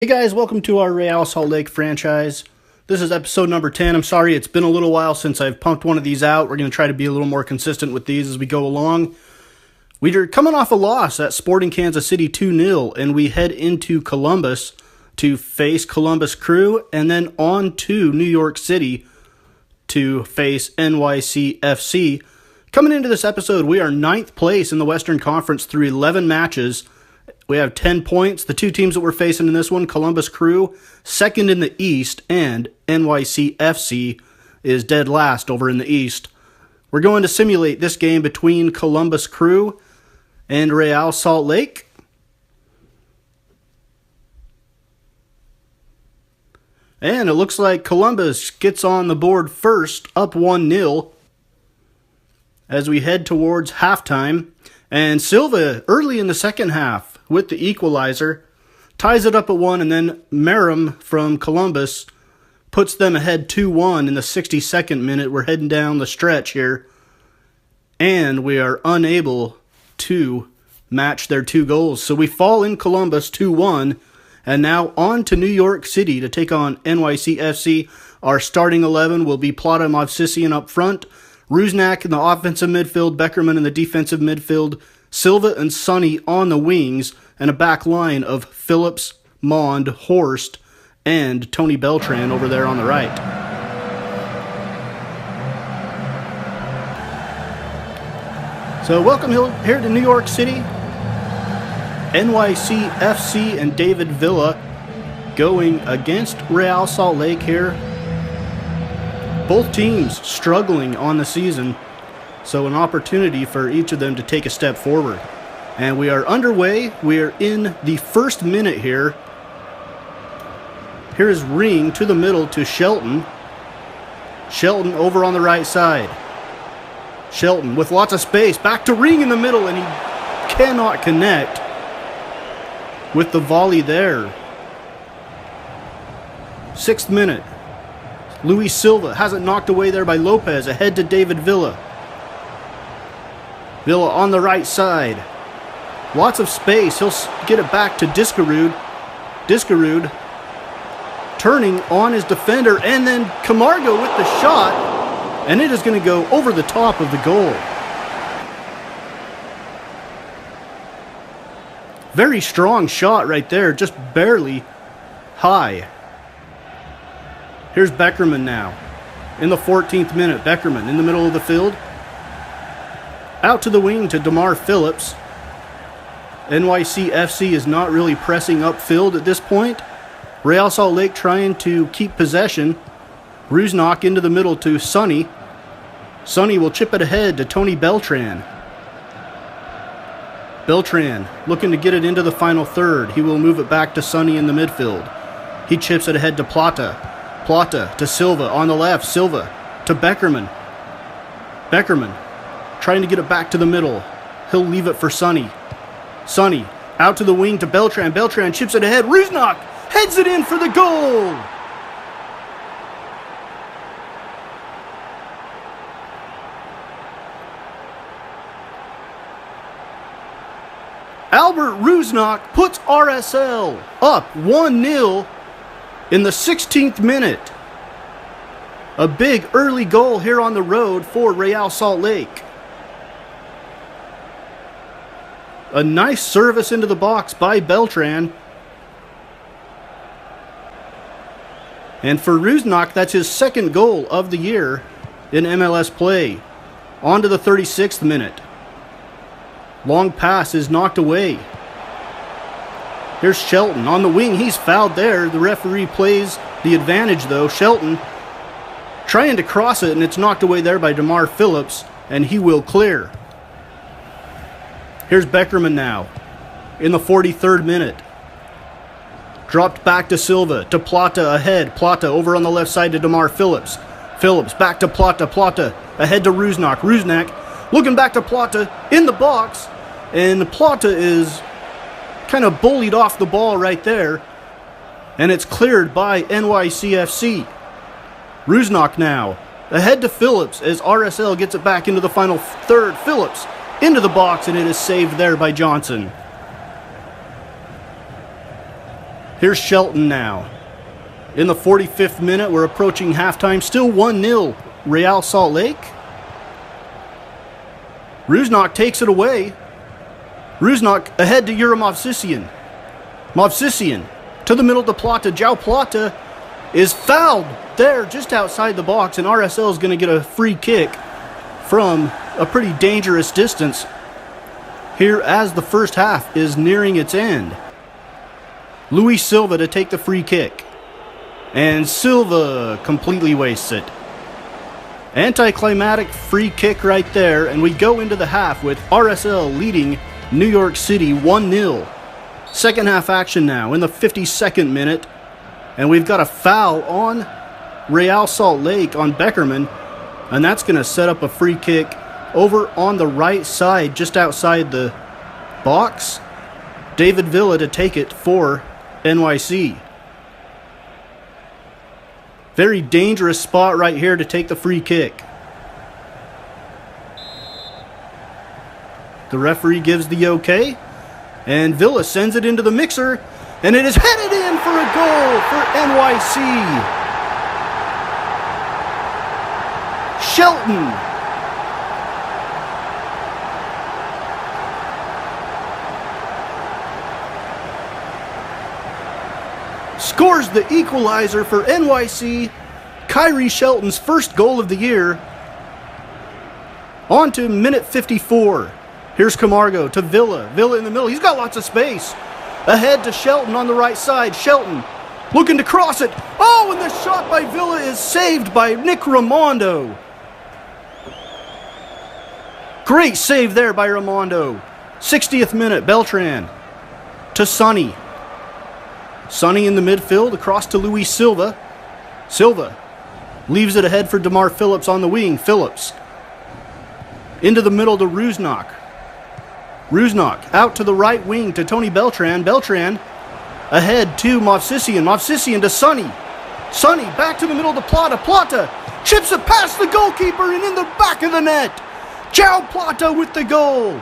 Hey guys, welcome to our Real Salt Lake franchise. This is episode number 10. I'm sorry it's been a little while since I've pumped one of these out. We're going to try to be a little more consistent with these as we go along. We're coming off a loss at Sporting Kansas City 2-0, and we head into Columbus to face Columbus Crew, and then on to New York City to face NYCFC. Coming into this episode, we are 9th place in the Western Conference through 11 matches. We have 10 points. The two teams that we're facing in this one, Columbus Crew, second in the East, and NYCFC is dead last over in the East. We're going to simulate this game between Columbus Crew and Real Salt Lake. And it looks like Columbus gets on the board first, up 1-0 as we head towards halftime. And Silva, early in the second half, with the equalizer, ties it up at 1, and then Merrim from Columbus puts them ahead 2-1 in the 62nd minute. We're heading down the stretch here, and we are unable to match their 2 goals. So we fall in Columbus 2-1, and now on to New York City to take on NYCFC. Our starting 11 will be Plata, Movsisian up front, RUSNÁK in the offensive midfield, Beckerman in the defensive midfield, Silva and Sonny on the wings, and a back line of Phillips, Mond, Horst, and Tony Beltran over there on the right. So welcome here to New York City. NYCFC and David Villa going against Real Salt Lake here. Both teams struggling on the season, so an opportunity for each of them to take a step forward. And we are underway. We are in the first minute here. Here is Ring to the middle to Shelton. Shelton over on the right side. Shelton with lots of space. Back to Ring in the middle, and he cannot connect with the volley there. 6th minute. Luis Silva has it knocked away there by Lopez. Ahead to David Villa. Villa on the right side. Lots of space. He'll get it back to Diskerud. Diskerud turning on his defender, and then Camargo with the shot, and it is going to go over the top of the goal. Very strong shot right there, just barely high. Here's Beckerman now. In the 14th minute, Beckerman in the middle of the field. Out to the wing to DeMar Phillips. NYCFC is not really pressing upfield at this point. Real Salt Lake trying to keep possession. RUSNÁK into the middle to Sonny. Sonny will chip it ahead to Tony Beltran. Beltran looking to get it into the final third. He will move it back to Sonny in the midfield. He chips it ahead to Plata. Plata to Silva on the left. Silva to Beckerman. Beckerman trying to get it back to the middle. He'll leave it for Sonny. Sonny out to the wing to Beltran. Beltran chips it ahead. RUSNÁK heads it in for the goal. Albert RUSNÁK puts RSL up 1-0 in the 16th minute. A big early goal here on the road for Real Salt Lake. A nice service into the box by Beltran. And for RUSNÁK, that's his second goal of the year in MLS play. On to the 36th minute. Long pass is knocked away. Here's Shelton on the wing. He's fouled there. The referee plays the advantage though. Shelton trying to cross it, and it's knocked away there by DeMar Phillips, and he will clear. Here's Beckerman now in the 43rd minute. Dropped back to Silva, to Plata ahead. Plata over on the left side to DeMar Phillips. Phillips back to Plata. Plata ahead to RUSNÁK. RUSNÁK looking back to Plata in the box, and Plata is kind of bullied off the ball right there, and it's cleared by NYCFC. RUSNÁK now ahead to Phillips as RSL gets it back into the final third. Phillips into the box, and it is saved there by Johnson. Here's Shelton now. In the 45th minute, we're approaching halftime. Still 1-0, Real Salt Lake. RUSNÁK takes it away. RUSNÁK ahead to Movsisian. Movsisian to the middle to PLATA. JOAO PLATA is fouled there just outside the box, and RSL is going to get a free kick from a pretty dangerous distance here as the first half is nearing its end. Luis Silva to take the free kick, and Silva completely wastes it. Anticlimactic free kick right there, and we go into the half with RSL leading New York City 1-0. Second half action now in the 52nd minute, and we've got a foul on Real Salt Lake on Beckerman, and that's going to set up a free kick over on the right side just outside the box. David Villa to take it for NYC. Very dangerous spot right here to take the free kick. The referee gives the okay, and Villa sends it into the mixer, and it is headed in for a goal for NYC. Shelton. Scores the equalizer for NYC. KHIRY Shelton's first goal of the year. On to minute 54. Here's Camargo to Villa. Villa in the middle. He's got lots of space. Ahead to Shelton on the right side. Shelton looking to cross it. Oh, and the shot by Villa is saved by Nick Raimondo. Great save there by Raimondo. 60th minute. Beltran to Sonny. Sonny in the midfield, across to Luis Silva. Silva leaves it ahead for DeMar Phillips on the wing. Phillips into the middle to RUSNÁK. RUSNÁK out to the right wing to Tony Beltran. Beltran ahead to Movsisian. Movsisian to Sonny. Sonny back to the middle to PLATA. PLATA chips it past the goalkeeper and in the back of the net. JOAO PLATA with the goal.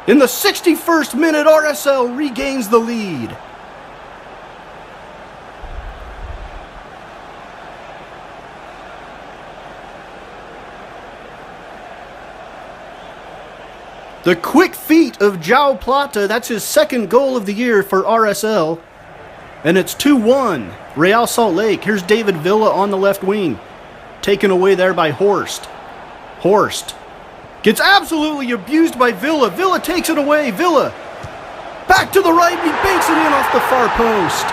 In the 61st minute, RSL regains the lead. The quick feet of JOAO PLATA, that's his second goal of the year for RSL. And it's 2-1, Real Salt Lake. Here's David Villa on the left wing. Taken away there by Horst. Horst gets absolutely abused by Villa. Villa takes it away. Villa back to the right. He banks it in off the far post.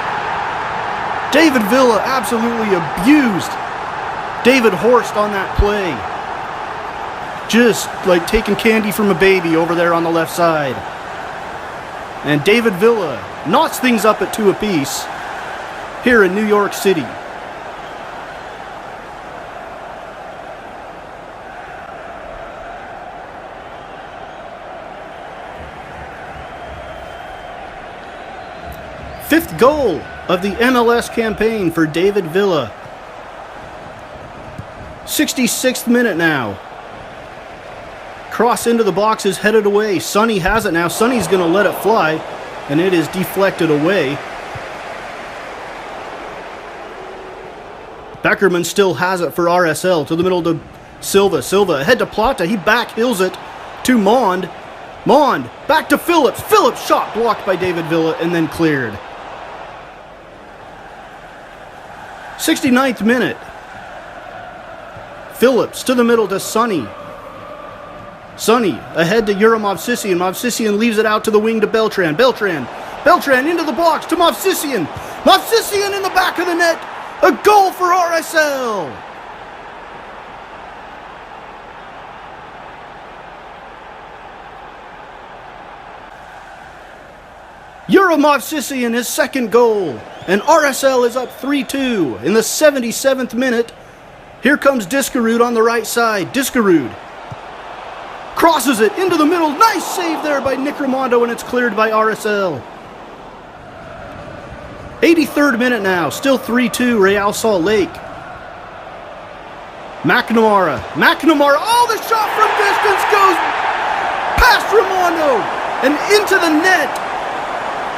David Villa absolutely abused David Horst on that play. Just like taking candy from a baby over there on the left side. And David Villa knots things up at 2 apiece here in New York City. Fifth goal of the MLS campaign for David Villa. 66th minute now. Cross into the box is headed away. Sonny has it now. Sonny's going to let it fly, and it is deflected away. Beckerman still has it for RSL. To the middle to Silva. Silva ahead to PLATA. He backhills it to Mond. Mond back to Phillips. Phillips shot blocked by David Villa and then cleared. 69th minute. Phillips to the middle to Sonny. Sonny ahead to Movsisian. Movsisian leaves it out to the wing to Beltran. Beltran into the box to Movsisian. Movsisian in the back of the net. A goal for RSL. Movsisian his second goal. And RSL is up 3-2 in the 77th minute. Here comes Diskerud on the right side. Diskerud crosses it into the middle. Nice save there by Nick Raimondo, and it's cleared by RSL. 83rd minute now. Still 3-2 Real Salt Lake. McNamara. Oh, the shot from distance goes past Raimondo and into the net.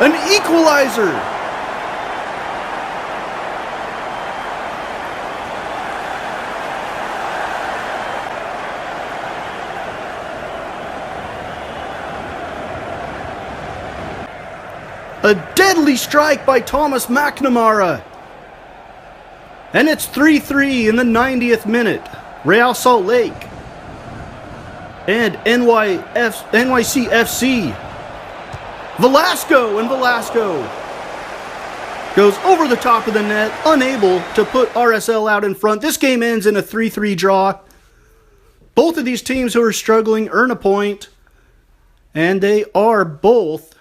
An equalizer! A deadly strike by Thomas McNamara. And it's 3-3 in the 90th minute. Real Salt Lake and NYCFC. Velasco goes over the top of the net, unable to put RSL out in front. This game ends in a 3-3 draw. Both of these teams who are struggling earn a point, and they are both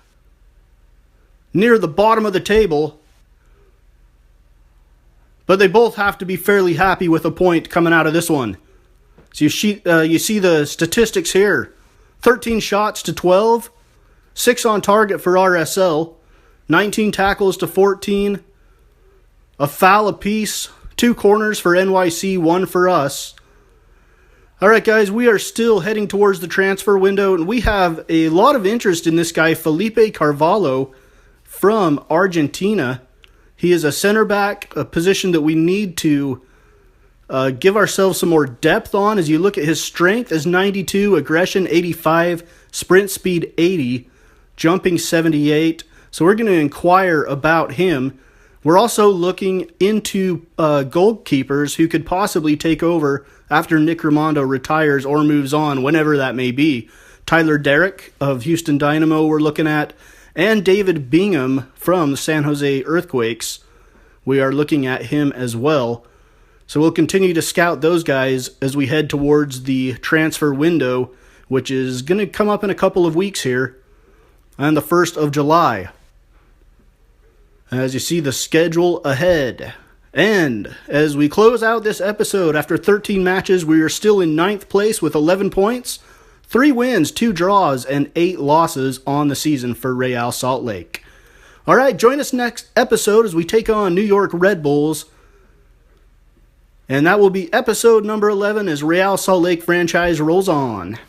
near the bottom of the table. But they both have to be fairly happy with a point coming out of this one. So you see the statistics here. 13 shots to 12. 6 on target for RSL. 19 tackles to 14. A foul apiece. 2 corners for NYC, 1 for us. Alright guys, we are still heading towards the transfer window, and we have a lot of interest in this guy, Felipe Carvalho from Argentina. He is a center back, a position that we need to give ourselves some more depth on. As you look at his strength is 92, aggression 85, sprint speed 80, jumping 78. So we're going to inquire about him. We're also looking into goalkeepers who could possibly take over after Nick Raimondo retires or moves on, whenever that may be. Tyler Derrick of Houston Dynamo we're looking at, and David Bingham from the San Jose Earthquakes. We are looking at him as well. So we'll continue to scout those guys as we head towards the transfer window, which is going to come up in a couple of weeks here on the 1st of July. As you see the schedule ahead. And as we close out this episode, after 13 matches, we are still in 9th place with 11 points. 3 wins, 2 draws, and 8 losses on the season for Real Salt Lake. Alright, join us next episode as we take on New York Red Bulls. And that will be episode number 11 as Real Salt Lake franchise rolls on.